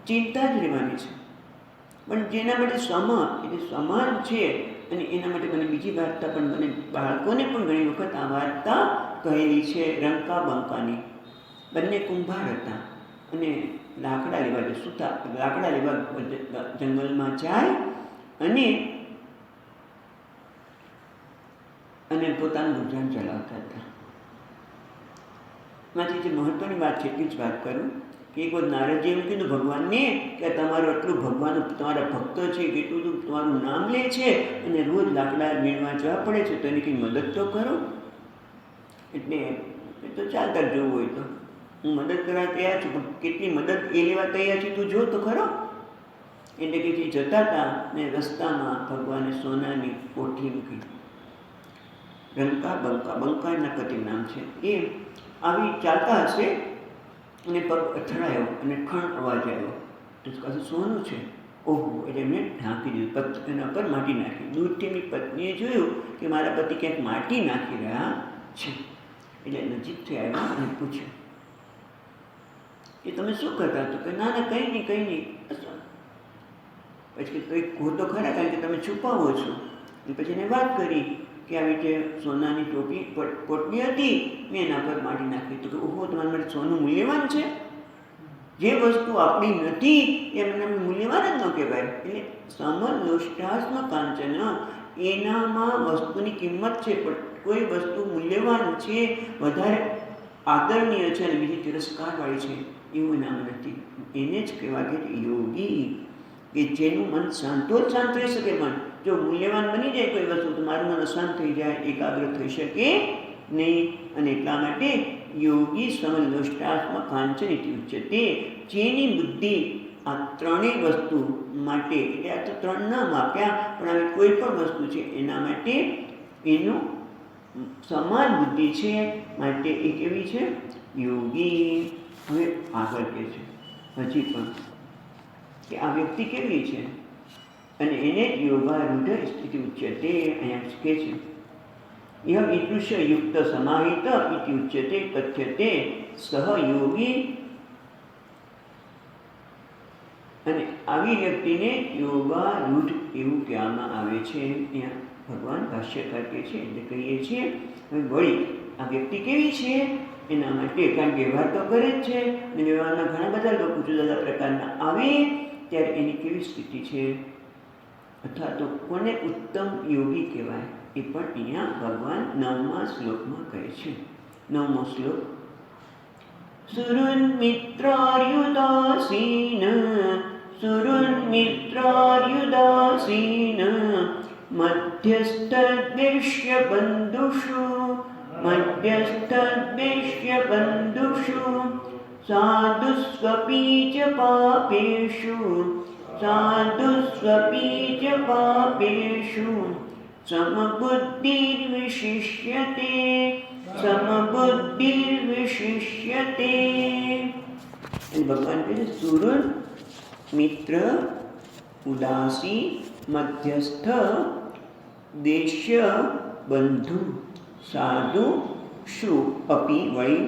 ચિંતા જ રહેવાની છે. પણ જેના માટે એટલે સમાન છે. અને એના માટે મને બીજી વાર્તા પણ, મને બાળકોને પણ ઘણી વખત આ વાર્તા કહેલી છે. રંકા બંકાની. બંને કુંભાર હતા અને લાકડા લેવા જંગલમાં જાય. અને અને પોતાનું ગુજરાન ચલાવતા હતા. માંથી જે મહત્વની વાત છે એટલી જ વાત કરું કે એક વખત નારદજી એવું કીધું ભગવાનને કે તમારું આટલું ભગવાન તમારા ભક્તો છે કેટલું બધું તમારું નામ લે છે અને રોજ લાકડા વીણવા જવા પડે છે તો એની કંઈ મદદ તો કરો. એટલે એ તો ચાલતા જોવું હોય તો હું મદદ કરવા તૈયાર છું, પણ કેટલી મદદ એ લેવા તૈયાર છે તું જો તો ખરો. એટલે કે જે જતા હતા ને રસ્તામાં ભગવાને સોનાની કોઠી મૂકી, રંકા બંકા, બંકા એના પતિ નામ છે. એ આવી ચાલતા હશે અને પગ અથડાયો અને ખણ અવાજ આવ્યો તો કશું સોનું છે. ઓહો! એટલે એમને ઢાંકી દીધું, એના પર માટી નાખી. દૂરથી એની પત્નીએ જોયું કે મારા પતિ ક્યાંક માટી નાખી રહ્યા છે. એટલે નજીકથી આવ્યા અને પૂછ્યું કે તમે શું કરતા? તો કે ના ના કંઈ નહીં, કંઈ નહીં. પછી કંઈક કહો તો ખરા, કારણ કે તમે છુપાવો છો. પછી એને વાત કરી કે આવી રીતે સોનાની ટોપી પોટલી હતી, મેં એના પર માટી નાખી. તો કે ઓહો, તમારા માટે સોનું મૂલ્યવાન છે? જે વસ્તુ આપણી નથી એ મને મૂલ્યવાન જ ન કહેવાય. એટલે સમલોષ્ટાસ્મ કાંચન, એનામાં વસ્તુની કિંમત છે, પણ કોઈ વસ્તુ મૂલ્યવાન છે, વધારે આદરણીય છે અને બીજી તિરસ્કારવાળી છે એવું એનામાં નથી. એને જ કહેવાય કે યોગી, કે જેનું મન શાંતો જ શાંત રહી શકે. મન જો મૂલ્યવાન બની જાય કોઈ વસ્તુ તો મારું મન અશાંત થઈ જાય, એકાગ્ર થઈ શકે નહીં. અને એટલા માટે યોગી સમલોષ્ટાસ્મ કાંચન ઇતિ ઉચ્યતે, જેની બુદ્ધિ આ ત્રણેય વસ્તુ માટે, એટલે આ તો ત્રણ નામ આપ્યા પણ આવી કોઈ પણ વસ્તુ છે એના માટે એનું સમાન બુદ્ધિ છે, માટે એ કેવી છે? યોગી. હવે આગળ કહે છે હજી પણ કે આ વ્યક્તિ કેવી છે અને એને યોગારૂઢ સ્થિતિ ઉચ્યતે. અહીંયા કહે છે યહ ઈદૃશ યુક્ત સમાહિત ઇતિ ઉચ્યતે કથ્યતે સહયોગી. અને આવી વ્યક્તિને યોગારૂઢ એવું કહેવામાં આવે છે. અહીંયા ભગવાન ભાષ્યકાર કહે છે એટલે કહીએ છીએ. હવે વળી આ વ્યક્તિ કેવી છે એના માટે, કારણ કે વ્યવહાર તો કરે જ છે અને વ્યવહારના ઘણા બધા લોકો જુદા જુદા પ્રકારના આવે ત્યારે એની કેવી સ્થિતિ છે, અથવા તો કોને ઉત્તમ યોગી કહેવાય એ પણ અહીંયા ભગવાન 9મા શ્લોકમાં કહે છે. 9મો શ્લોક. સુરુન મિત્રાર્યુદાસીન, સુરુન મિત્રાર્યુદાસીન, મધ્યસ્થદ્વેષ્ય બંધુષુ, મધ્યસ્થદ્વેષ્ય બંધુષુ, સાધુસ્વપી ચ પાપેષુ, સાધુસ્વપી ચ પાપેષુ, સમબુદ્ધિર્વિશિષ્યતે, સમબુદ્ધિર્વિશિષ્યતે. ભગવાન કહે છે સુરુન, મિત્ર, ઉદાસી, મધ્યસ્થ, દેશ્ય, બંધુ, સાધુ, શુ, અપી, વળી,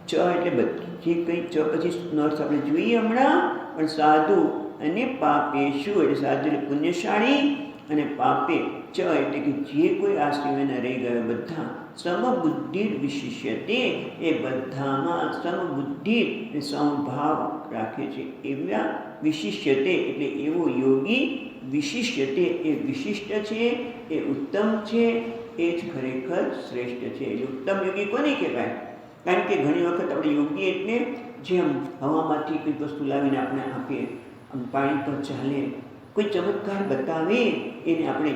ચ એટલે બધી જે કંઈ ચ પછી નોર્થ આપણે જોઈએ હમણાં, પણ સાધુ અને પાપેશુ એટલે સાધુ એટલે પુણ્યશાળી અને પાપે ચ એટલે કે જે કોઈ આ સિવાયના રહી ગયો બધા, સમબુદ્ધિ વિશિષ્યતે એ બધામાં સમબુદ્ધિ અને સમભાવ રાખે છે એવા વિશિષ્યતે એટલે એવો યોગી વિશિષ્યતે એ વિશિષ્ટ છે, એ ઉત્તમ છે, એ જ ખરેખર શ્રેષ્ઠ છે. એટલે ઉત્તમ યોગી કોને કહેવાય? કારણ કે ઘણી વખત આપણે યોગી એટલે જેમ હવામાંથી કોઈ વસ્તુ લાવીને આપણે આપીએ, આમ પાણી પર ચાલે, કોઈ ચમત્કાર બતાવે એને આપણે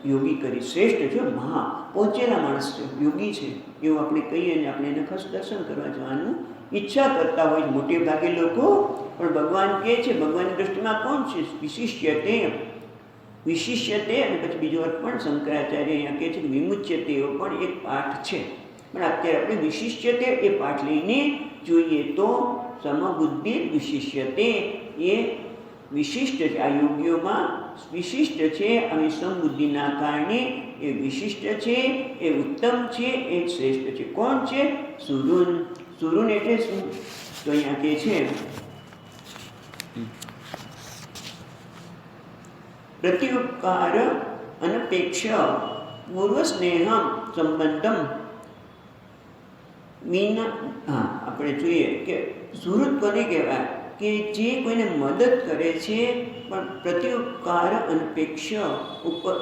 યોગી કરી. શ્રેષ્ઠ છે, મહા પહોંચેલા માણસ છે, યોગી છે એવું આપણે કહીએ અને આપણે એને ખાસ દર્શન કરવા જવાનું ઈચ્છા કરતા હોય મોટે ભાગે લોકો. પણ ભગવાન કહે છે, ભગવાનની દૃષ્ટિમાં કોણ છે? વિશિષ્યતે, વિશિષ્યતે. અને પછી બીજો અર્થ પણ શંકરાચાર્ય અહીંયા કહે છે કે વિમુચ્યતે, એવો પણ એક પાઠ છે. પણ અત્યારે આપણે વિશિષ્યતે એ પાઠ લઈને જોઈએ તો સમબુદ્ધિ વિશિષ્યતે એ વિશિષ્ટ છે, આ યોગીઓમાં વિશિષ્ટ છે અને સમબુદ્ધિના કારણે એ વિશિષ્ટ છે, એ ઉત્તમ છે, એ શ્રેષ્ઠ છે. કોણ છે? સુરુન. સુરુન એટલે શું? તો અહીંયા કહે છે પ્રત્યુપકાર અનપેક્ષ પૂર્વ સ્નેહમ સંબંધમ વિના. હા, આપણે જોઈએ કે સુહૃદ કોને કહેવાય? કે જે કોઈને મદદ કરે છે પણ પ્રત્યુપકાર અનપેક્ષ ઉપર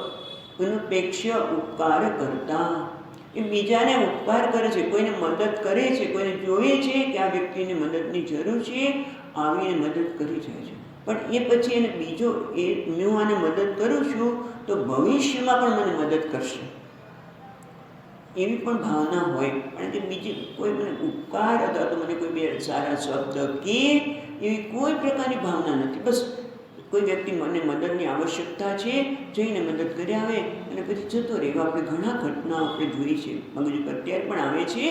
અનપેક્ષ ઉપકાર કરતા, એ બીજાને ઉપકાર કરે છે, કોઈને મદદ કરે છે, કોઈને જોઈએ છે કે આ વ્યક્તિને મદદની જરૂર છે, આવીને મદદ કરી જાય છે. પણ એ પછી એને બીજો હું આને મદદ કરું છું તો ભવિષ્યમાં પણ મને મદદ કરશે એવી પણ ભાવના હોય. કારણ કે બીજી કોઈ મને ઉપકાર અથવા તો મને કોઈ બે સારા શબ્દ કે એવી કોઈ પ્રકારની ભાવના નથી. બસ કોઈ વ્યક્તિ મને મદદની આવશ્યકતા છે, જઈને મદદ કરી આવે અને પછી જતો રહે. એવા આપણે ઘણા ઘટનાઓ આપણે જોઈ છે, મગજ ઉપર અત્યારે પણ આવે છે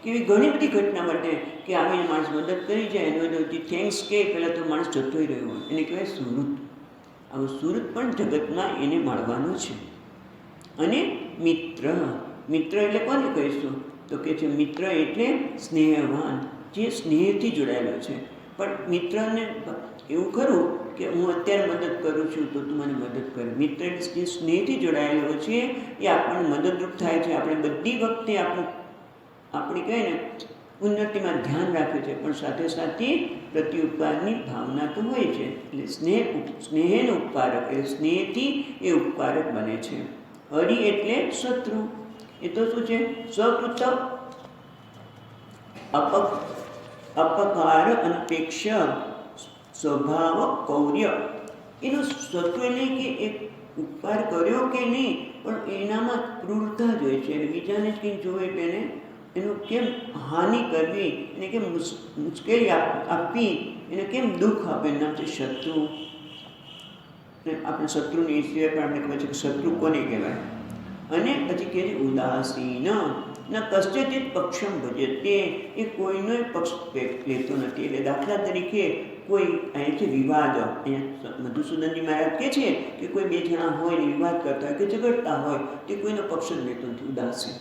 કે એવી ઘણી બધી ઘટના માટે કે આવીને માણસ મદદ કરી જાય અને થેન્ક્સ કે પહેલાં તો માણસ જતો રહ્યો હોય. એને કહેવાય સુરત. આવું સુરત પણ જગતમાં એને મળવાનું છે. અને મિત્ર, મિત્ર એટલે કોને કહીશું તો કે છે મિત્ર એટલે સ્નેહવાન, જે સ્નેહથી જોડાયેલો છે. પણ મિત્રને એવું ખરું કે હું અત્યારે મદદ કરું છું તો તું મને મદદ કર. મિત્ર જે સ્નેહથી જોડાયેલો છે એ આપણને મદદરૂપ થાય છે. આપણે બધી વખતે આપણી કહે ને ઉન્નતિમાં ધ્યાન રાખે છે, પણ સાથે સાથે પ્રત્યુપકારની ભાવના તો હોય છે. એટલે સ્નેહનો ઉપકારક, એટલે સ્નેહથી એ ઉપકારક બને છે. હરિ એટલે શત્રુ. એ તો શું છે? સકૃત અપકાર અનપેક્ષ સ્વભાવ કૌર્ય. એનો શત્રુ નહીં કે એક ઉપકાર કર્યો કે નહીં, પણ એનામાં ક્રૂરતા જ હોય છે. બીજાને જ કંઈ જોવે કે એને એનું કેમ હાનિ કરવી, એને કેમ મુશ્કેલી આપવી, એને કેમ દુઃખ આપે, નામ છે શત્રુ. આપણે શત્રુની સિવાય પણ આપણે ખબર છે કે શત્રુ કોને કહેવાય. અને પછી કહે છે ઉદાસીન ન કશ્ચિત પક્ષમ ભજતે, એ કોઈનો પક્ષ લેતો નથી. એટલે દાખલા તરીકે કોઈ અહીં છે વિવાદ, અહીંયા મધુસૂદનજી મહારાજ કહે છે કે કોઈ બે જણા હોય ને વિવાદ કરતા હોય કે ઝઘડતા હોય તે કોઈનો પક્ષ જ લેતો નથી, ઉદાસીન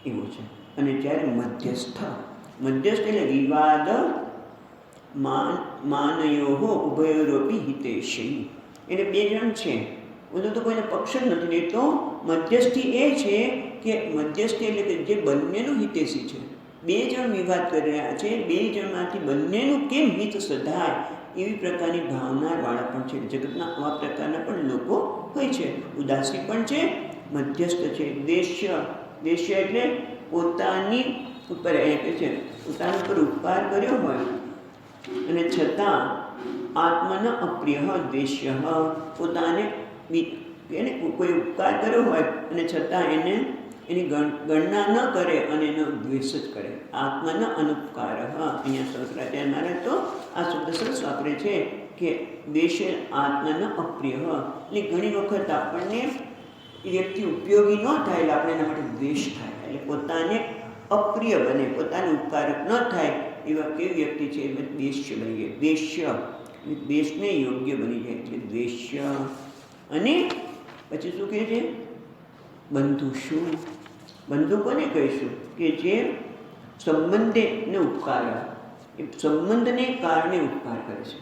એવું છે. અને જ્યારે મધ્યસ્થ, મધ્યસ્થ એટલે વિવાદ માનયો ઉભયોરોપી હિતેશી. એટલે બે જણ છે, ઓલો તો કોઈને પક્ષ જ નથી લેતો. મધ્યસ્થી એ છે કે મધ્યસ્થી એટલે કે જે બંનેનું હિતેશી છે. બે જણ વિવાદ કરી રહ્યા છે, બે જણમાંથી બંનેનું કેમ હિત સધાય એવી પ્રકારની ભાવનાવાળા પણ છે. જગતના આવા પ્રકારના પણ લોકો હોય છે. ઉદાસી પણ છે, મધ્યસ્થ છે. દેશ્ય, દેશ્ય એટલે પોતાની ઉપર કે છે પોતાના ઉપર ઉપકાર કર્યો હોય અને છતાં આત્મન અપ્રિય દ્વેષ્ય, પોતાને એને કોઈ ઉપકાર કર્યો હોય અને છતાં એની ગણના ન કરે અને એનો દ્વેષ જ કરે. આત્મન અનુપકાર. અહીંયા શંકરાચાર્ય મહારાજ તો આ શબ્દ સરસ વાપરે છે કે દ્વેષ આત્મન અપ્રિય. એટલે ઘણી વખત આપણને એ વ્યક્તિ ઉપયોગી ન થાય એટલે આપણે એના માટે દ્વેષ થાય, એટલે પોતાને અપ્રિય બને, પોતાને ઉપકારક ન થાય એવા કેવી વ્યક્તિ છે એ દ્વેષ્ય બની જાય. દ્વેષ્ય દ્વેષને યોગ્ય બની જાય એટલે દ્વેષ્ય. અને પછી શું કહે છે? બંધુ. શું બંધુ કોને કહીશું? કે જે સંબંધને ઉપકાર, એ સંબંધને કારણે ઉપકાર કરે છે.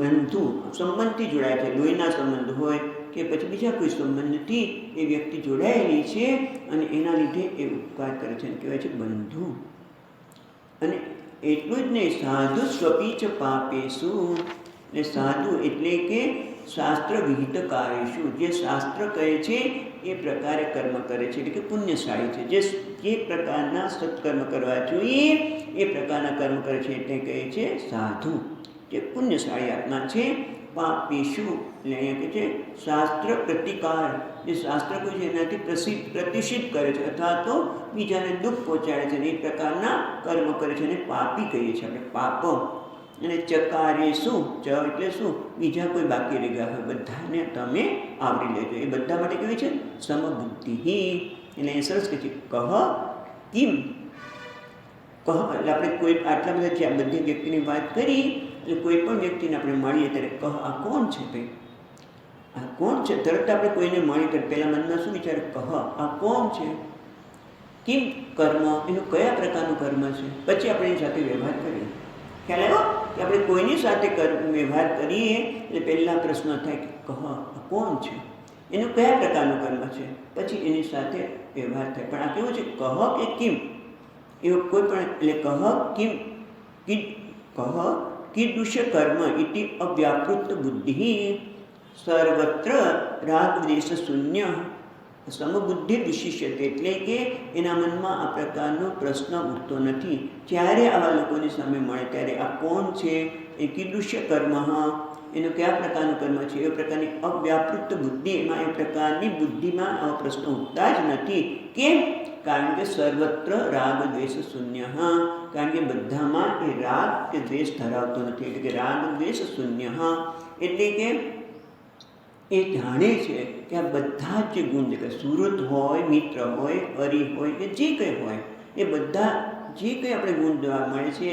બંધુ સંબંધથી જોડાય છે, લોહીના સંબંધ હોય કે પછી બીજા કોઈ સંબંધથી એ વ્યક્તિ જોડાયેલી છે અને એના લીધે એ ઉપકાર કરે છે, કહેવાય છે બંધુ. અને એટલું જ નહીં, સાધુ સ્વપીચ પાપેશું. ને સાધુ એટલે કે શાસ્ત્ર વિહિત કાર્યશું, જે શાસ્ત્ર કહે છે એ પ્રકારે કર્મ કરે છે, એટલે કે પુણ્યશાળી છે. જે પ્રકારના સત્કર્મ કરવા જોઈએ એ પ્રકારના કર્મ કરે છે એટલે કહે છે સાધુ, જે પુણ્યશાળી આત્મા છે. પાપેશું એટલે અહીંયા કહે છે શાસ્ત્ર પ્રતિકાર, જે શાસ્ત્ર કોઈ છે એનાથી પ્રતિષિદ્ધ કરે છે અથવા તો બીજાને દુઃખ પહોંચાડે છે, એ પ્રકારના કર્મ કરે છે અને પાપી કહીએ છીએ આપણે, પાપ. અને ચકારે શું? ચ એટલે શું? બીજા કોઈ બાકી રહી ગયા હોય બધાને તમે આવરી લેજો. એ બધા માટે કેવી છે? સમબુદ્ધિ. એટલે એ સરસ કહે છે કહ કિમ. કહ એટલે આપણે કોઈ આટલા બધા છે આ બધી વ્યક્તિની વાત કરી, એટલે કોઈ પણ વ્યક્તિને આપણે મળીએ ત્યારે કહ આ કોણ છે ભાઈ, આ કોણ છે? તરત આપણે કોઈને મળીએ ત્યારે પહેલાં મનમાં શું વિચારે? કહ આ કોણ છે? કિમ કર્મ, એનું કયા પ્રકારનું કર્મ છે? પછી આપણે એની સાથે વ્યવહાર કરીએ. ખ્યાલ આવ્યો કે આપણે કોઈની સાથે વ્યવહાર કરીએ એટલે પહેલાં પ્રશ્ન થાય કે કહ આ કોણ છે, એનું કયા પ્રકારનું કર્મ છે, પછી એની સાથે વ્યવહાર થાય. પણ આ કેવું છે? કહ કે કિમ, એવું કોઈ પણ એટલે કહ કિમ કહ કીદૃશ કર્મ ઇતિ અવ્યાપૃત બુદ્ધિ સર્વત્ર રાગદ્વેષ શૂન્ય. સમબુદ્ધિ વિશિષ્યતે એટલે કે એના મનમાં આ પ્રકારનો પ્રશ્ન ઉઠતો નથી. જ્યારે આવા લોકોની સામે મળે ત્યારે આ કોણ છે, એ કીદૃશ્ય કર્મ, એનો કયા પ્રકારનું કર્મ છે, એ પ્રકારની અવ્યાપૃત બુદ્ધિ, એમાં એ પ્રકારની બુદ્ધિમાં આવા પ્રશ્નો ઉઠતા જ નથી. કેમ? કારણ કે સર્વત્ર રાગ દ્વેષ શૂન્ય, કારણ કે બધામાં એ રાગ કે દ્વેષ ધરાવતો નથી. એટલે કે રાગ દ્વેષ શૂન્ય, એટલે કે એ જાણે છે કે આ બધા જ જે ગુણ છે, કે સુરત હોય, મિત્ર હોય, હરિ હોય કે જે કંઈ હોય, એ બધા જે કંઈ આપણે ગુણ જોવા મળે છે,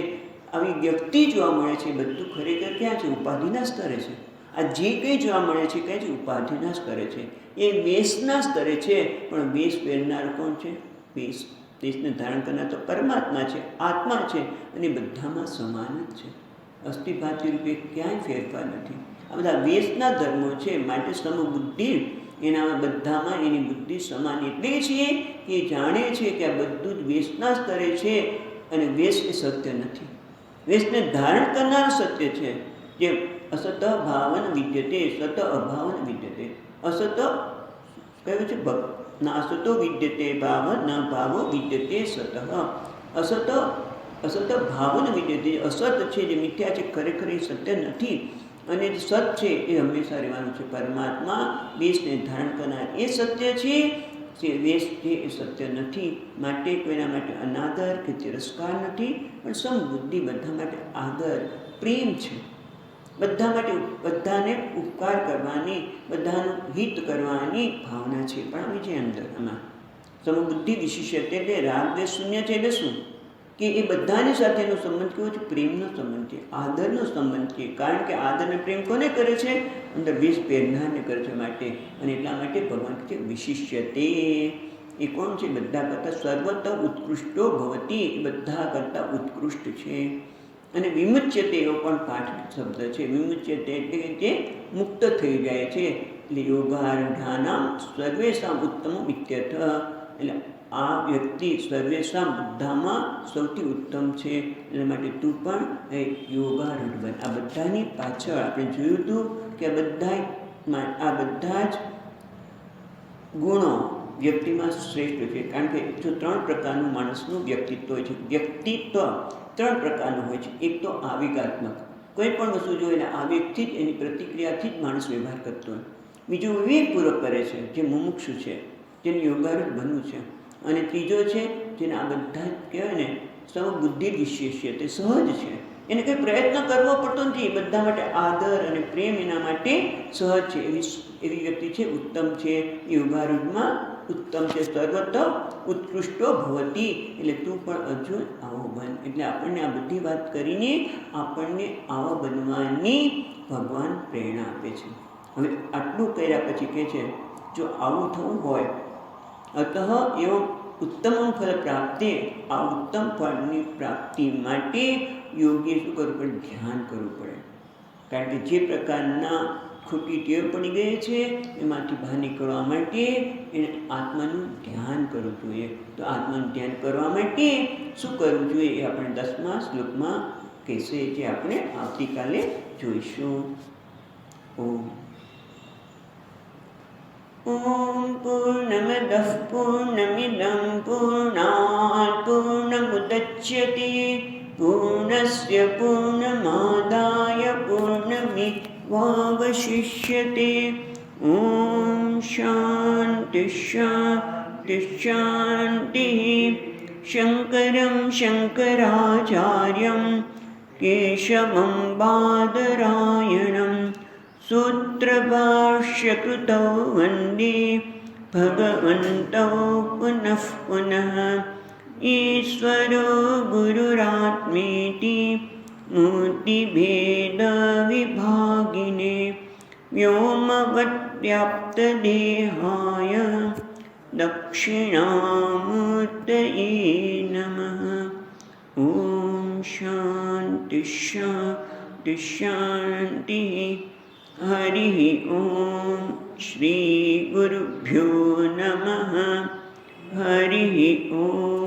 આવી વ્યક્તિ જોવા મળે છે, બધું ખરેખર ક્યાં છે? ઉપાધિના સ્તરે છે. આ જે કંઈ જોવા મળે છે ક્યાં છે? ઉપાધિના સ્તરે છે. એ વેશના સ્તરે છે. પણ વેશ પહેરનાર કોણ છે? વેશને ધારણ કરનાર તો પરમાત્મા છે, આત્મા છે, અને બધામાં સમાન જ છે. અસ્થિભાતિ રૂપે ક્યાંય ફેરફાર નથી. આ બધા વેશના ધર્મો છે. માટે સમબુદ્ધિ, એના બધામાં એની બુદ્ધિ સમાન એટલે છે કે જાણે છે કે આ બધું જ વેશના સ્તરે છે, અને વેશ એ સત્ય નથી. વેશને ધારણ કરનાર સત્ય છે. જે અસત ભાવન વિદ્યતે, સત અભાવન વિદ્યતે. અસત કહ્યું છે ના અસતો વિદ્યતે ભાવ, ન ભાવો વિદ્યતે સત. અસત ભાવન વિદ્યતે, અસત છે જે મિથ્યા છે, ખરેખર એ સત્ય નથી. અને જે સત છે એ હંમેશા રહેવાનું છે. પરમાત્મા વેશને ધારણ કરનાર એ સત્ય છે. જે વેશ છે એ સત્ય નથી. માટે કોઈના માટે અનાદર કે તિરસ્કાર નથી, પણ સમબુદ્ધિ બધા માટે આદર, પ્રેમ છે. બધા માટે બધાને ઉપકાર કરવાની, બધાનું હિત કરવાની ભાવના છે. પણ આવી છે અંદર આમાં સમબુદ્ધિ વિશિષ્યતે, એટલે રાગ દ્વેષ શૂન્ય છે. એટલે શું? કે એ બધાની સાથેનો સંબંધ કેવો છે? પ્રેમનો સંબંધ છે, આદરનો સંબંધ છે. કારણ કે આદર અને પ્રેમ કોને કરે છે? અંદર વેશ પહેરનારને કરે છે. માટે અને એટલા માટે ભગવાન કહે છે વિશિષ્યતે. એ કોણ છે? બધા કરતાં સર્વત ઉત્કૃષ્ટો ભવતી, એ બધા કરતાં ઉત્કૃષ્ટ છે. અને વિમુચ્યતે એવો પણ પાઠ શબ્દ છે. વિમુચ્યતે એટલે કે જે મુક્ત થઈ જાય છે. એટલે યોગારૂઢાનામ સર્વેષામ ઉત્તમ ઇત્યર્થ. એટલે આ વ્યક્તિ સર્વેષામ બધામાં સૌથી ઉત્તમ છે. એટલા માટે તું પણ એ યોગારૂઢ બન. આ બધાની પાછળ આપણે જોયું હતું કે આ બધા જ ગુણો વ્યક્તિમાં શ્રેષ્ઠ છે. કારણ કે જો 3 પ્રકારનું માણસનું વ્યક્તિત્વ હોય છે. વ્યક્તિત્વ 3 પ્રકારનું હોય છે. એક તો આવેગાત્મક, કોઈ પણ વસ્તુ જો એના આવેગથી જ, એની પ્રતિક્રિયાથી જ માણસ વ્યવહાર કરતો હોય. બીજું વિવેકપૂર્વક કરે છે, જે મુમુક્ષુ છે, જેને યોગારૂઢ બનવું છે. અને ત્રીજો છે જેને આ બધા જ કહેવાય ને સમબુદ્ધિ વિશેષ્ય, તે સહજ છે. એને કંઈ પ્રયત્ન કરવો પડતો નથી. બધા માટે આદર અને પ્રેમ એના માટે સહજ છે. એવી વ્યક્તિ છે, ઉત્તમ છે. યોગારૂઢમાં ઉત્તમ છે. સર્વત ઉત્કૃષ્ટો ભવતી. એટલે તું પણ અર્જુન આવો બન. એટલે આપણને આ બધી વાત કરીને આપણને આવા બનવાની ભગવાન પ્રેરણા આપે છે. હવે આટલું કર્યા પછી કહે છે જો આવું થવું હોય, અતઃ એવો ઉત્તમ ફળ પ્રાપ્તિ, આ ઉત્તમ ફળની પ્રાપ્તિ માટે યોગ્ય શું કરવું પડે? ધ્યાન કરવું પડે. કારણ કે જે પ્રકારના ખોટી ટેવ પડી ગઈ છે એમાંથી બહાર નીકળવા માટે એને આત્માનું ધ્યાન કરવું જોઈએ. તો આત્માનું ધ્યાન કરવા માટે શું કરવું જોઈએ એ આપણે 10મા શ્લોકમાં કહેશે, જે આપણે આવતીકાલે જોઈશું. ઓમ પૂર્ણમદઃ પૂર્ણમિદં પૂર્ણાત પૂર્ણમુદચ્યતે પૂર્ણસ્ય પૂર્ણમાદાય પૂર્ણમેવાવશિષ્યતે. ઓમ શાંતિ શાંતિ શાંતિ. શંકરં શંકરાચાર્યં કેશવં બાદરાયણં સૂત્રભાષ્યકૃતૌ વંદે ભગવन्तौ પુનઃ પુનઃ. ઈશ્વરો ગુરુરાત્મેતિ મૂર્તિભેદવિભાગિને વ્યોમવદ્વ્યાપ્તદેહાય દક્ષિણામૂર્તયે નમઃ. ઓમ શાંતિ શાંતિ શાંતિ. હરિ ઓમ. શ્રી ગુરુભ્યો નમઃ. હરિ ઓમ.